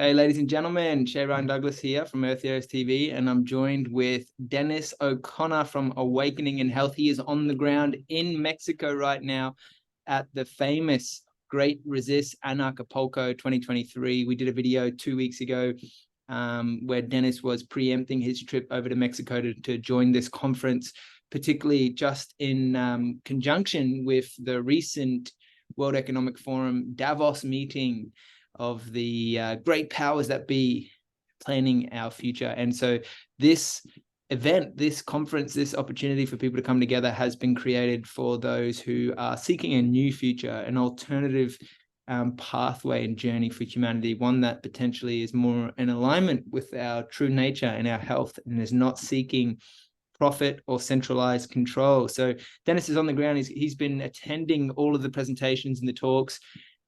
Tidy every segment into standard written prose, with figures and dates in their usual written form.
Hey, ladies and gentlemen, Shay Ryan Douglas here from Heures TV, and I'm joined with Dennis O'Connor from Awakening in Health. He is on the ground in Mexico right now at the famous Great Resist Anarchapulco 2023. We did a video 2 weeks ago where Dennis was preempting his trip over to Mexico to join this conference, particularly just in conjunction with the recent World Economic Forum Davos meeting of the great powers that be planning our future. And so this event, this conference, this opportunity for people to come together has been created for those who are seeking a new future, an alternative pathway and journey for humanity, one that potentially is more in alignment with our true nature and our health and is not seeking profit or centralized control. So Dennis is on the ground. He's been attending all of the presentations and the talks.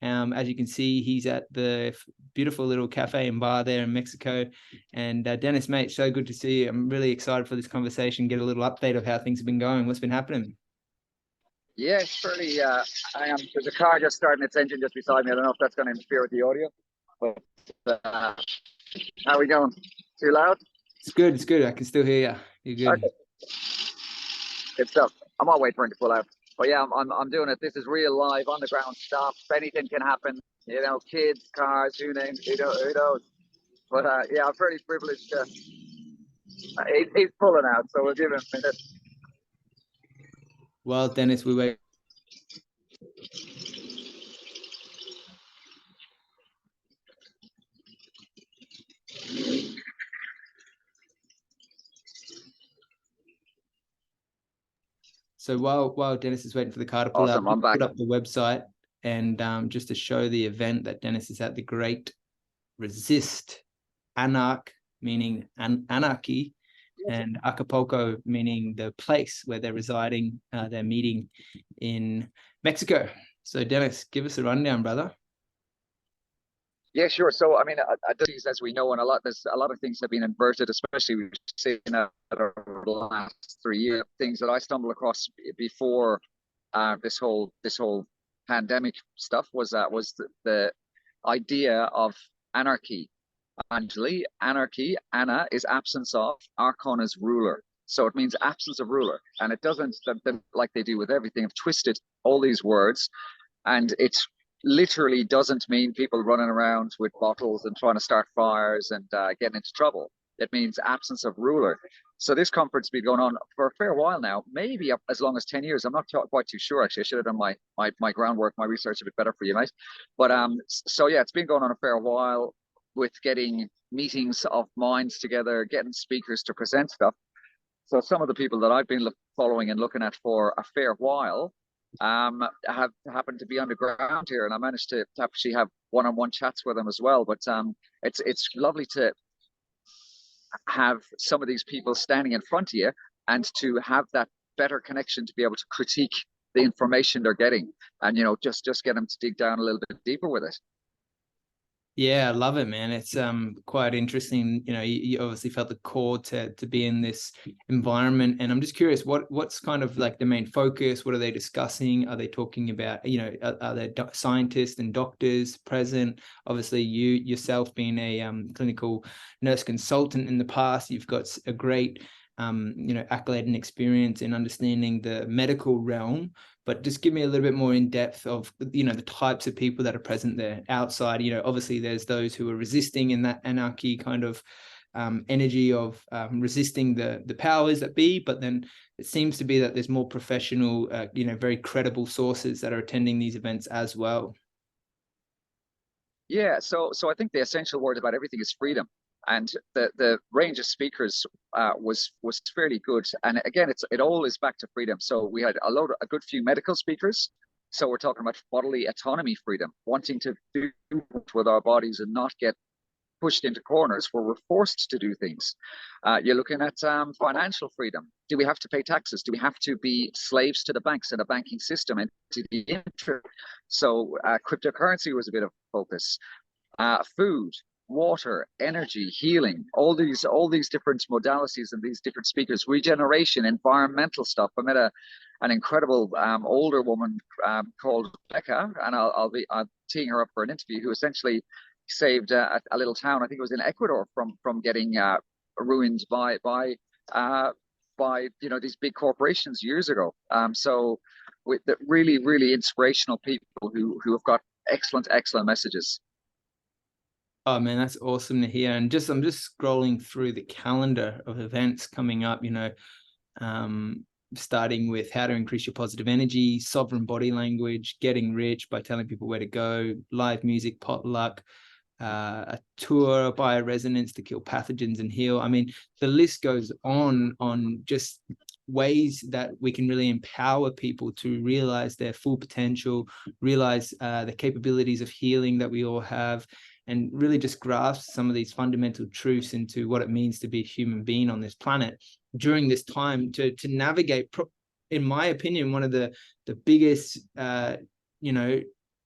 As you can see, he's at the beautiful little cafe and bar there in Mexico. And Dennis, mate, so good to see you. I'm really excited for this conversation, get a little update of how things have been going. What's been happening? Yeah, it's pretty, there's a car just starting its engine just beside me. I don't know if that's going to interfere with the audio, but how are we going? Too loud? It's good, it's good. I can still hear you. You're good. Okay. Good stuff. I might wait for him to pull out. But yeah, I'm doing it. This is real live, on the ground stuff. Anything can happen. You know, kids, cars, who knows? But yeah, I'm pretty privileged. He's pulling out, so we'll give him a minute. Well, Dennis, we wait. So while Dennis is waiting for the car to pull Awesome, up, I'm back. put up the website and just to show the event that Dennis is at, the Great Resist meaning anarchy, and Acapulco meaning the place where they're residing, they're meeting in Mexico. So Dennis, give us a rundown, brother. Yeah, sure. So, I mean, as we know, and there's a lot of things have been inverted, especially we've seen that over the last 3 years. Things that I stumbled across before this whole pandemic stuff was the idea of anarchy. Anjali, anarchy, Anna is absence of, Archon is ruler. So it means absence of ruler, and it doesn't, like they do with everything, have twisted all these words, and it's literally doesn't mean people running around with bottles and trying to start fires and getting into trouble. It means absence of ruler. So this conference has been going on for a fair while now, maybe up as long as 10 years. I'm not quite too sure, actually. I should have done my groundwork, my research a bit better for you, mate. But so yeah, it's been going on a fair while with getting meetings of minds together, getting speakers to present stuff. So some of the people that I've been following and looking at for a fair while have happened to be on the ground here, and I managed to actually have one-on-one chats with them as well. But it's lovely to have some of these people standing in front of you and to have that better connection to be able to critique the information they're getting, and just get them to dig down a little bit deeper with it. Yeah, I love it, man. It's quite interesting. You obviously felt the call to be in this environment, and I'm just curious, what's kind of like the main focus? What are they discussing? Are they talking about, are there scientists and doctors present? Obviously, you yourself being a clinical nurse consultant in the past, you've got a great accolade and experience in understanding the medical realm. But just give me a little bit more in depth of, the types of people that are present there outside. Obviously there's those who are resisting in that anarchy kind of energy of resisting the powers that be. But then it seems to be that there's more professional, very credible sources that are attending these events as well. Yeah, so I think the essential word about everything is freedom. And the range of speakers was fairly good. And again, it all is back to freedom. So we had a good few medical speakers. So we're talking about bodily autonomy freedom, wanting to do with our bodies and not get pushed into corners where we're forced to do things. You're looking at financial freedom. Do we have to pay taxes? Do we have to be slaves to the banks and the banking system and to the interest? So cryptocurrency was a bit of focus. Food, water, energy, healing, all these different modalities and these different speakers, regeneration, environmental stuff. I met an incredible older woman called Becca, and I'll teeing her up for an interview, who essentially saved a little town, I think it was in Ecuador, from getting ruined by these big corporations years ago. So with the really inspirational people who have got excellent messages. Oh man, that's awesome to hear. And I'm just scrolling through the calendar of events coming up, starting with how to increase your positive energy, sovereign body language, getting rich by telling people where to go, live music, potluck, a tour, bioresonance to kill pathogens and heal. I mean, the list goes on just ways that we can really empower people to realize their full potential, realize the capabilities of healing that we all have, and really just grasp some of these fundamental truths into what it means to be a human being on this planet during this time to navigate, in my opinion, one of the biggest,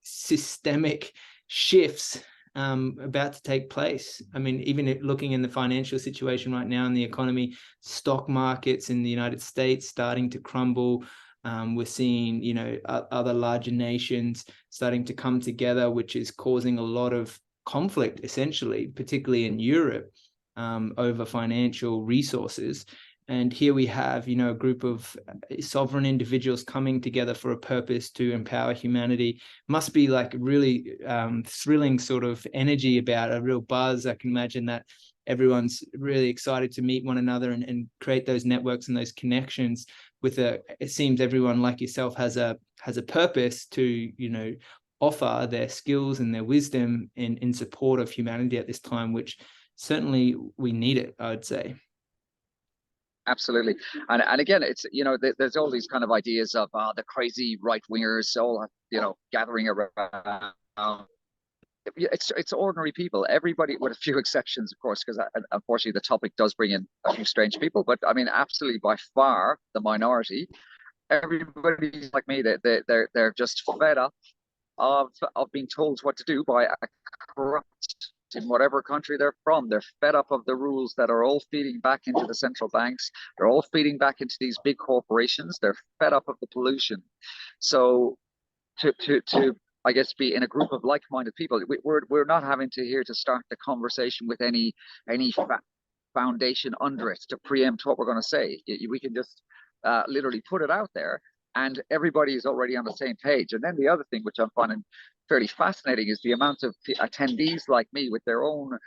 systemic shifts about to take place. I mean, even looking in the financial situation right now in the economy, stock markets in the United States starting to crumble. We're seeing, other larger nations starting to come together, which is causing a lot of conflict, essentially, particularly in Europe, over financial resources. And here we have, a group of sovereign individuals coming together for a purpose to empower humanity. Must be like really thrilling sort of energy about, a real buzz. I can imagine that everyone's really excited to meet one another and create those networks and those connections it seems everyone like yourself has a purpose to, offer their skills and their wisdom in support of humanity at this time, which certainly we need it, I would say. Absolutely. And again, it's, there's all these kind of ideas of the crazy right wingers all, gathering around. It's ordinary people, everybody, with a few exceptions, of course, because unfortunately the topic does bring in a few strange people. But I mean, absolutely by far the minority. Everybody's like me. They're just fed up of being told what to do by a corrupt, in whatever country they're from. They're fed up of the rules that are all feeding back into the central banks. They're all feeding back into these big corporations. They're fed up of the pollution. So to I guess be in a group of like-minded people, we're not having to start the conversation with any foundation under it to preempt what we're going to say. We can just literally put it out there, and everybody is already on the same page. And then the other thing, which I'm finding fairly fascinating, is the amount of attendees like me with their own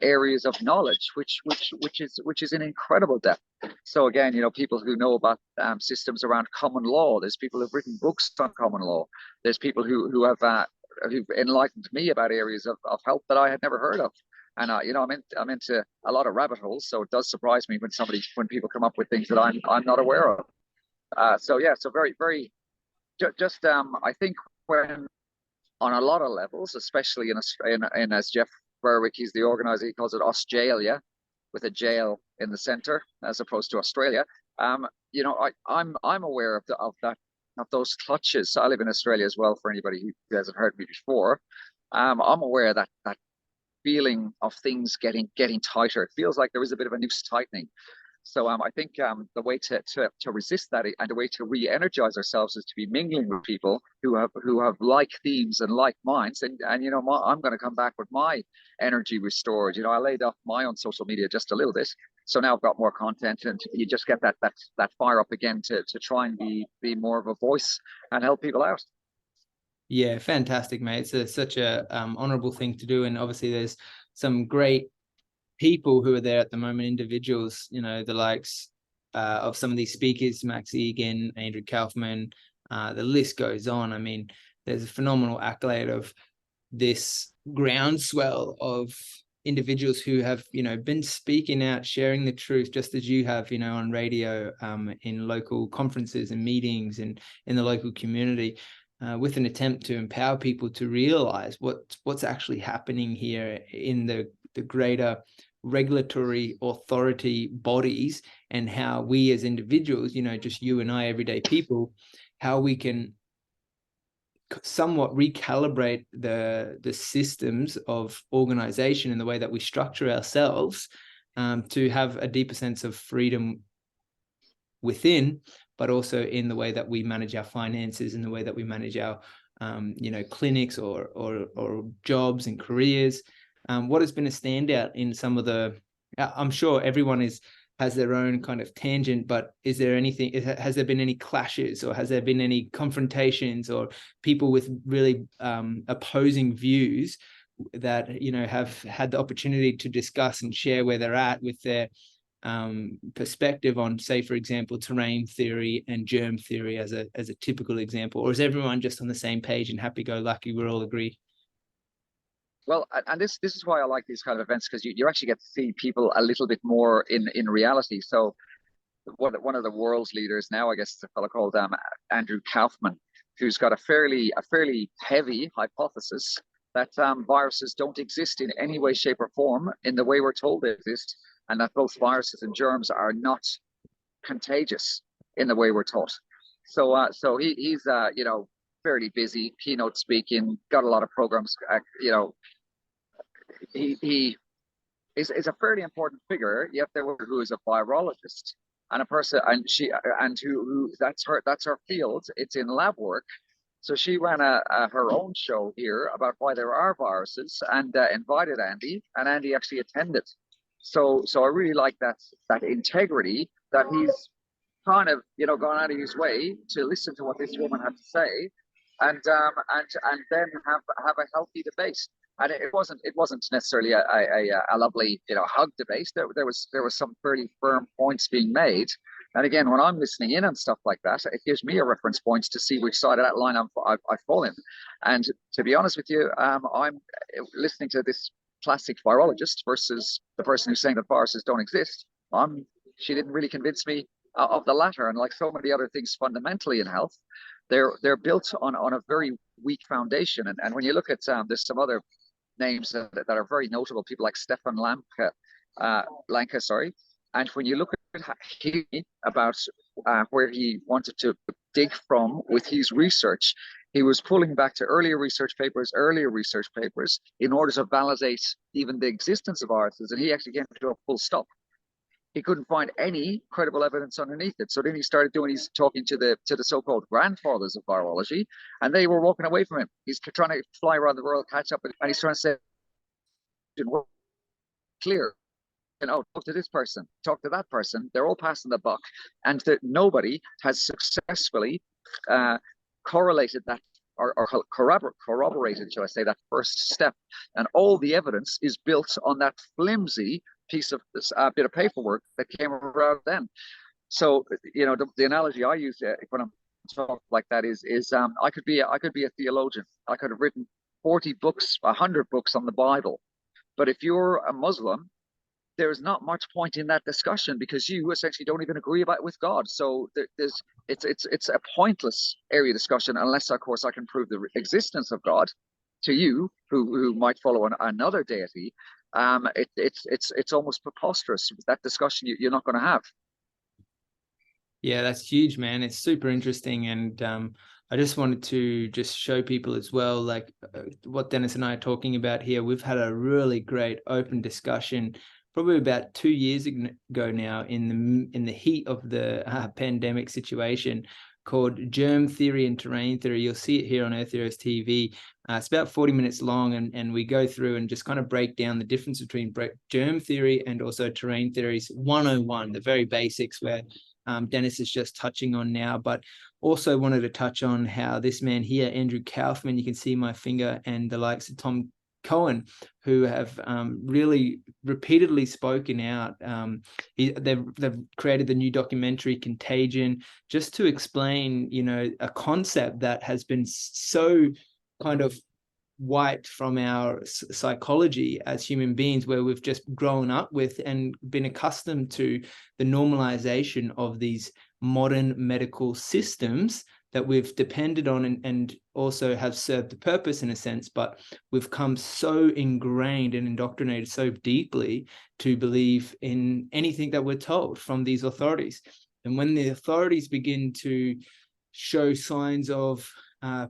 areas of knowledge, which is an incredible depth. So again, people who know about systems around common law. There's people who've written books on common law. There's people who've enlightened me about areas of health that I had never heard of. And I'm into a lot of rabbit holes, so it does surprise me when people come up with things that I'm not aware of. So very, very, just I think when on a lot of levels, especially in as Jeff Berwick, he's the organizer, he calls it Australia, with a jail in the center as opposed to Australia. I'm aware of those clutches. I live in Australia as well, for anybody who hasn't heard me before. I'm aware of that feeling of things getting tighter. It feels like there is a bit of a noose tightening. So I think the way to resist that, and the way to re-energize ourselves, is to be mingling with people who have like themes and like minds. And I'm going to come back with my energy restored. I laid off my own social media just a little bit, so now I've got more content, and you just get that fire up again to try and be more of a voice and help people out. Yeah, fantastic, mate. It's such a honorable thing to do, and obviously there's some great people who are there at the moment, individuals, the likes of some of these speakers, Max Egan, Andrew Kaufman, the list goes on. I mean, there's a phenomenal accolade of this groundswell of individuals who have, been speaking out, sharing the truth, just as you have, on radio, in local conferences and meetings and in the local community, with an attempt to empower people to realize what's actually happening here in the greater regulatory authority bodies, and how we as individuals, just you and I, everyday people, how we can somewhat recalibrate the systems of organization and the way that we structure ourselves, to have a deeper sense of freedom within, but also in the way that we manage our finances and the way that we manage our clinics or jobs and careers. What has been a standout in some of the, I'm sure everyone has their own kind of tangent, but is there anything, has there been any clashes, or has there been any confrontations, or people with really opposing views that, have had the opportunity to discuss and share where they're at with their perspective on, say, for example, terrain theory and germ theory as a typical example? Or is everyone just on the same page and happy-go-lucky, we're all agree? Well, and this is why I like these kind of events, because you actually get to see people a little bit more in reality. So one of the world's leaders now, I guess, is a fellow called Andrew Kaufman, who's got a fairly heavy hypothesis that viruses don't exist in any way, shape, or form in the way we're told they exist, and that both viruses and germs are not contagious in the way we're taught. So he's fairly busy, keynote speaking, got a lot of programs. He is a fairly important figure, yet there who is a virologist and a person, and who that's her field. It's in lab work. So she ran her own show here about why there are viruses, and invited Andy, and Andy actually attended. So I really like that integrity, that he's kind of gone out of his way to listen to what this woman had to say, and then have a healthy debate. And it wasn't necessarily a lovely hug debate. There was some fairly firm points being made. And again, when I'm listening in and stuff like that, it gives me a reference point to see which side of that line I fall in. And to be honest with you, I'm listening to this classic virologist versus the person who's saying that viruses don't exist. She didn't really convince me of the latter. And like so many other things fundamentally in health, they're built on a very weak foundation. And when you look at there's some other names that are very notable, people like Stefan Lanka, sorry. And when you look at about where he wanted to dig from with his research, he was pulling back to earlier research papers in order to validate even the existence of viruses. And he actually came to a full stop. He couldn't find any credible evidence underneath it. So then he started talking to the so-called grandfathers of virology, and they were walking away from him. He's trying to fly around the world, catch up, and he's trying to say, clear. Talk to this person, talk to that person. They're all passing the buck, and that nobody has successfully correlated that or corroborated, shall I say, that first step. And all the evidence is built on that flimsy piece of this bit of paperwork that came around then. So the analogy I use when I'm talking like that is I could be a theologian. I could have written 40 books, 100 books on the Bible, but if you're a Muslim, there's not much point in that discussion, because you essentially don't even agree with God. So it's a pointless area of discussion, unless of course I can prove the existence of God to you who might follow another deity. It's almost preposterous. That discussion you're not going to have. Yeah, that's huge, man. It's super interesting. And I just wanted to just show people as well, like what Dennis and I are talking about here. We've had a really great open discussion probably about 2 years ago now, in the heat of the pandemic situation, called Germ Theory and Terrain Theory. You'll see it here on EarthHeroes TV. It's about 40 minutes long, and we go through and just kind of break down the difference between germ theory and also terrain theories 101, the very basics, where Dennis is just touching on now. But also wanted to touch on how this man here, Andrew Kaufman, you can see my finger, and the likes of Tom Cohen, who have really repeatedly spoken out. They've created the new documentary Contagion, just to explain, a concept that has been so kind of wiped from our psychology as human beings, where we've just grown up with and been accustomed to the normalization of these modern medical systems that we've depended on and also have served the purpose in a sense, but we've come so ingrained and indoctrinated so deeply to believe in anything that we're told from these authorities. And when the authorities begin to show signs of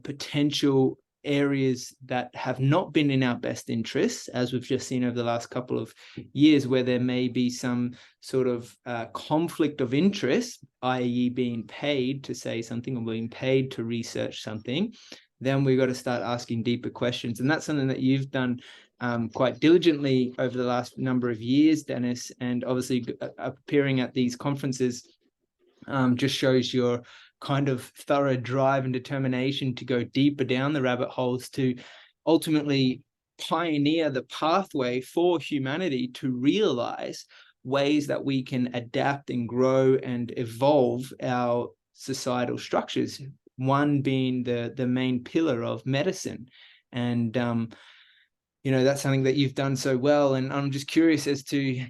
potential areas that have not been in our best interests, as we've just seen over the last couple of years, where there may be some sort of conflict of interest, i.e. being paid to say something or being paid to research something, then we've got to start asking deeper questions. And that's something that you've done quite diligently over the last number of years, Dennis, and obviously appearing at these conferences just shows your kind of thorough drive and determination to go deeper down the rabbit holes to ultimately pioneer the pathway for humanity to realize ways that we can adapt and grow and evolve our societal structures, one being the main pillar of medicine. And you know, that's something that you've done so well. And I'm just curious as to,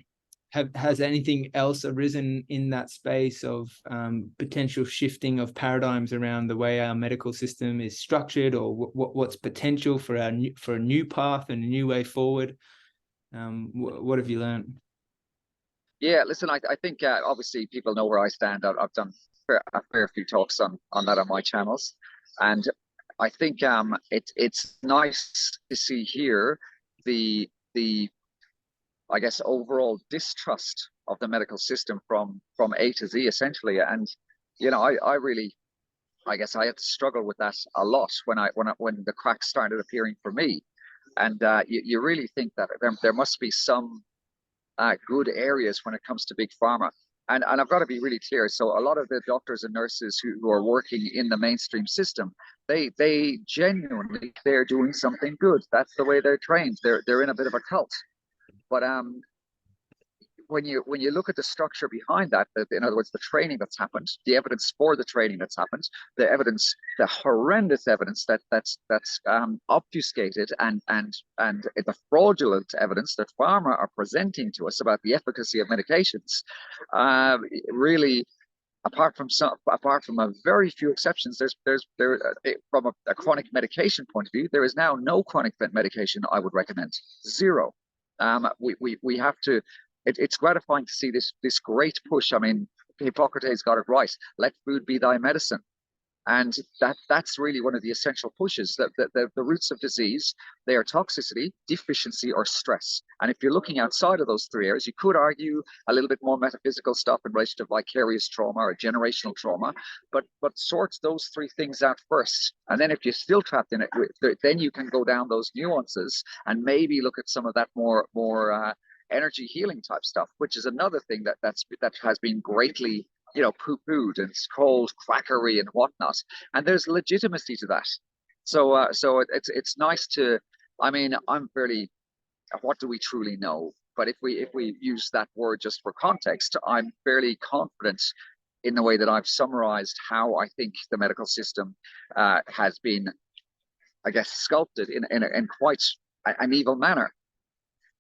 has anything else arisen in that space of potential shifting of paradigms around the way our medical system is structured, or what's potential for a new path and a new way forward? What have you learned? Yeah, listen, I think obviously people know where I stand. I've done a fair few talks on that on my channels, and I think it's nice to see here the I guess overall distrust of the medical system from A to Z essentially. And you know, I really, I guess I had to struggle with that a lot when the cracks started appearing for me. And you really think that there must be some good areas when it comes to big pharma. And I've got to be really clear. So a lot of the doctors and nurses who are working in the mainstream system, they genuinely, they're doing something good. That's the way they're trained. They're in a bit of a cult. But when you look at the structure behind that, in other words, the training that's happened, the evidence for the training that's happened, the evidence, the horrendous evidence that's obfuscated, and the fraudulent evidence that pharma are presenting to us about the efficacy of medications, really, apart from a very few exceptions, from a chronic medication point of view, there is now no chronic medication I would recommend. Zero. We have to. It's gratifying to see this great push. I mean, Hippocrates got it right. Let food be thy medicine, and that's really one of the essential pushes. That the roots of disease, they are toxicity, deficiency, or stress. And if you're looking outside of those three areas, you could argue a little bit more metaphysical stuff in relation to vicarious trauma or generational trauma, but sort those three things out first. And then if you're still trapped in it, then you can go down those nuances and maybe look at some of that more energy healing type stuff, which is another thing that has been greatly, you know, poo-pooed, and it's called quackery and whatnot. And there's legitimacy to that. So it's nice to. I mean, I'm fairly. What do we truly know? But if we use that word just for context, I'm fairly confident in the way that I've summarized how I think the medical system has been, I guess, sculpted in quite an evil manner.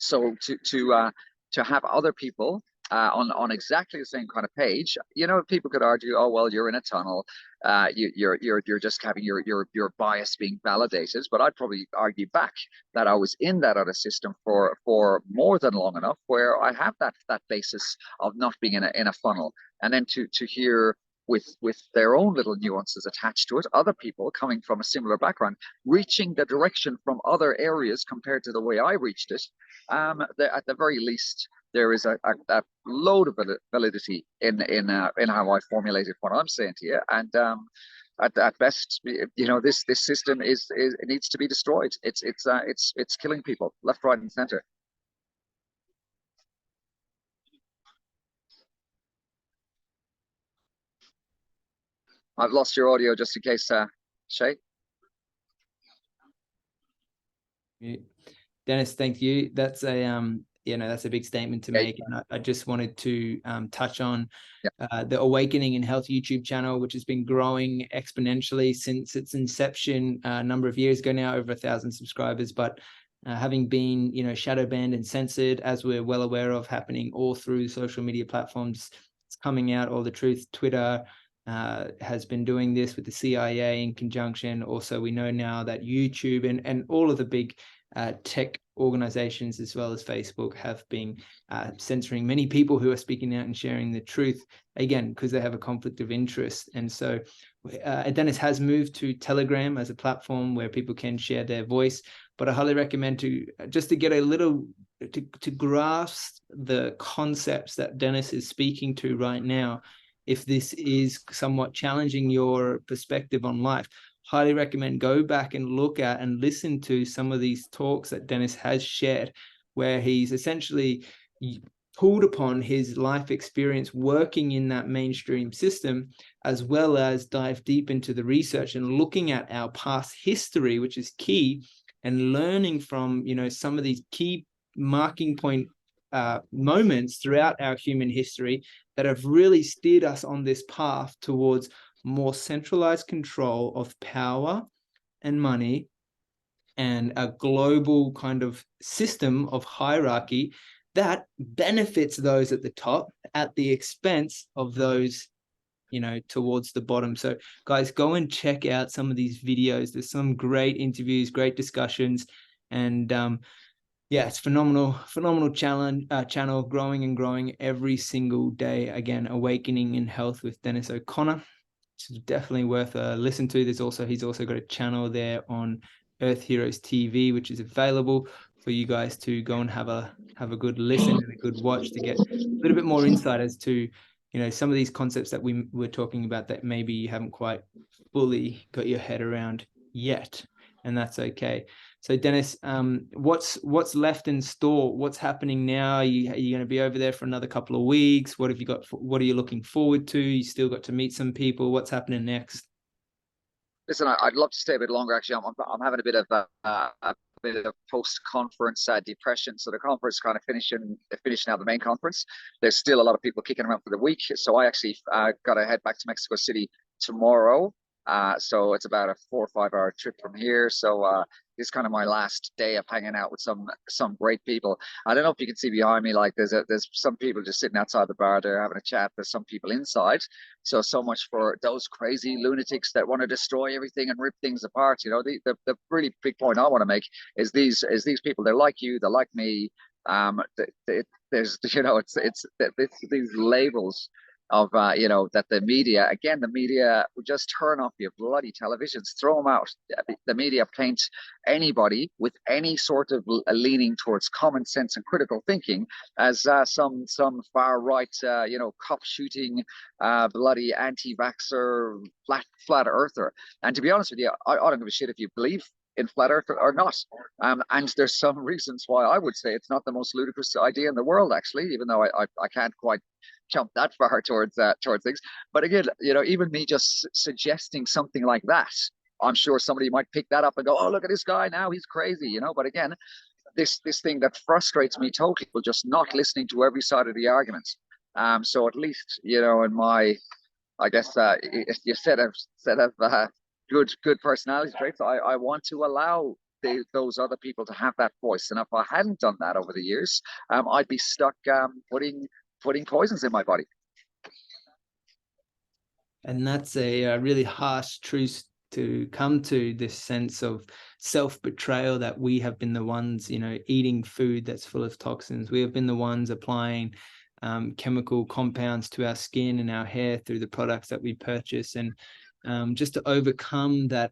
So to have other people on exactly the same kind of page, you know, people could argue, oh well, you're in a tunnel, you're just having your bias being validated. But I'd probably argue back that I was in that other system for more than long enough where I have that basis of not being in a funnel, and then to hear with their own little nuances attached to it, other people coming from a similar background, reaching the direction from other areas compared to the way I reached it. At the very least, there is a load of validity in how I formulated what I'm saying to you. And at best, you know, this system it needs to be destroyed. It's killing people left, right, and center. I've lost your audio just in case, Shay. Dennis, thank you. That's a you know, that's a big statement to make. And I just wanted to touch on the Awakening in Health YouTube channel, which has been growing exponentially since its inception a number of years ago now, over 1,000 subscribers. But having been, you know, shadow banned and censored, as we're well aware of, happening all through social media platforms, it's coming out, all the truth. Twitter has been doing this with the CIA in conjunction. Also, we know now that YouTube and all of the big tech organizations, as well as Facebook, have been censoring many people who are speaking out and sharing the truth, again, because they have a conflict of interest. And so Dennis has moved to Telegram as a platform where people can share their voice. But I highly recommend to get a little, to grasp the concepts that Dennis is speaking to right now. If this is somewhat challenging your perspective on life, highly recommend go back and look at and listen to some of these talks that Dennis has shared, where he's essentially pulled upon his life experience working in that mainstream system, as well as dive deep into the research and looking at our past history, which is key, and learning from, you know, some of these key marking point moments throughout our human history that have really steered us on this path towards more centralized control of power and money and a global kind of system of hierarchy that benefits those at the top at the expense of those, you know, towards the bottom. So guys, go and check out some of these videos. There's some great interviews, great discussions, and yeah, it's phenomenal channel, growing and growing every single day. Again, Awakening in Health with Dennis O'Connor. It's definitely worth a listen to. He's also got a channel there on EarthHeroes TV, which is available for you guys to go and have a good listen and a good watch to get a little bit more insight as to, you know, some of these concepts that we were talking about that maybe you haven't quite fully got your head around yet, and that's okay. So Dennis, what's left in store? What's happening now? Are you going to be over there for another couple of weeks? What have you got? What are you looking forward to? You still got to meet some people. What's happening next? Listen, I'd love to stay a bit longer. Actually, I'm having a bit of post-conference depression. So the conference kind of finishing now, the main conference. There's still a lot of people kicking around for the week. So I actually got to head back to Mexico City tomorrow. So it's about a 4 or 5 hour trip from here. So this is kind of my last day of hanging out with some great people. I don't know if you can see behind me, like there's some people just sitting outside the bar there having a chat. There's some people inside. So much for those crazy lunatics that want to destroy everything and rip things apart. You know, the really big point I want to make is these people. They're like you. They're like me. There's, you know, it's these labels of you know, that the media would just turn off your bloody televisions, throw them out. The media paint anybody with any sort of leaning towards common sense and critical thinking as some far right you know, cop shooting bloody anti-vaxxer flat earther. And to be honest with you, I don't give a shit if you believe in flat earth or not. And there's some reasons why I would say it's not the most ludicrous idea in the world, actually, even though I can't quite jump that far towards things. But again, you know, even me just suggesting something like that, I'm sure somebody might pick that up and go, oh, look at this guy now, he's crazy, you know. But again, this thing that frustrates me totally, people just not listening to every side of the argument. So at least, you know, in my, I guess you set of good personality traits, I want to allow those other people to have that voice. And if I hadn't done that over the years, I'd be stuck putting poisons in my body. And that's a really harsh truth to come to, this sense of self-betrayal, that we have been the ones, you know, eating food that's full of toxins. We have been the ones applying chemical compounds to our skin and our hair through the products that we purchase. And just to overcome that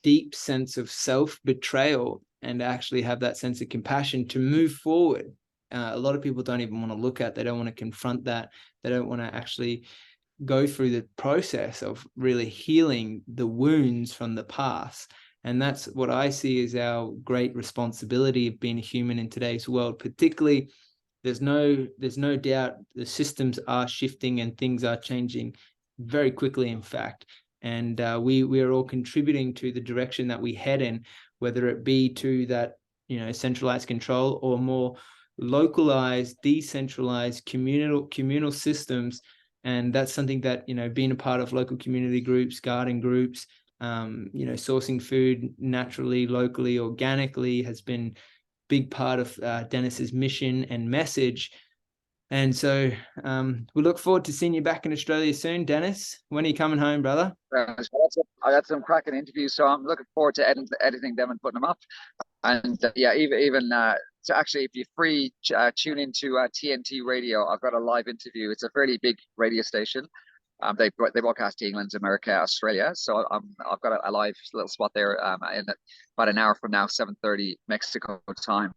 deep sense of self-betrayal and actually have that sense of compassion to move forward. A lot of people don't even want to look at, they don't want to confront that. They don't want to actually go through the process of really healing the wounds from the past. And that's what I see as our great responsibility of being a human in today's world. Particularly, there's no doubt the systems are shifting and things are changing very quickly, in fact. And we are all contributing to the direction that we head in, whether it be to that, you know, centralized control or more localized, decentralized communal systems. And that's something that, you know, being a part of local community groups, garden groups, you know, sourcing food naturally, locally, organically has been a big part of Dennis's mission and message. And so we look forward to seeing you back in Australia soon. Dennis, when are you coming home, brother? I got some cracking interviews, so I'm looking forward to editing them and putting them up. And yeah, even so actually, if you're free, tune into TNT Radio. I've got a live interview. It's a fairly big radio station. They broadcast to England, America, Australia. So I've got a live little spot there in about an hour from now, 7:30 Mexico time.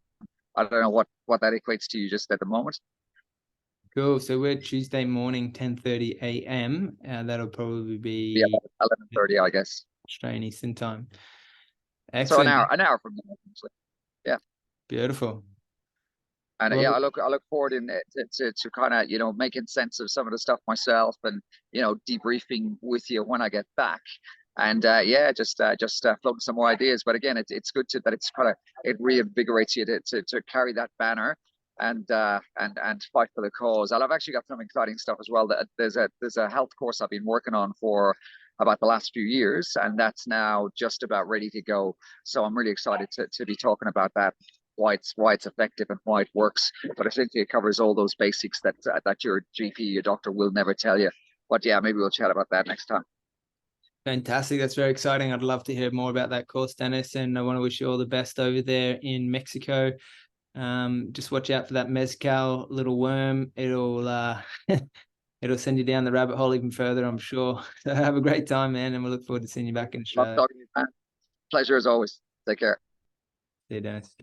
I don't know what that equates to you just at the moment. Cool. So we're Tuesday morning, 10:30 a.m. That'll probably be 11:30, I guess. Australian Eastern Time. So Excellent. an hour from now, actually. Yeah. Beautiful. And Well, yeah, I look forward to kind of, you know, making sense of some of the stuff myself, and, you know, debriefing with you when I get back. And yeah, just floating some more ideas. But again, it's good that it's kind of, it reinvigorates you to carry that banner and fight for the cause. I've actually got some exciting stuff as well. That there's a health course I've been working on for about the last few years, and that's now just about ready to go. So I'm really excited to be talking about that, why it's effective and why it works. But essentially, it covers all those basics that your GP, your doctor, will never tell you. But yeah, maybe we'll chat about that next time. Fantastic. That's very exciting. I'd love to hear more about that course, Dennis. And I want to wish you all the best over there in Mexico. Just watch out for that mezcal little worm. It'll it'll send you down the rabbit hole even further, I'm sure. So have a great time, man, and we'll look forward to seeing you back in Love Australia. talking to you, man. Pleasure as always. Take care. See you, Dennis.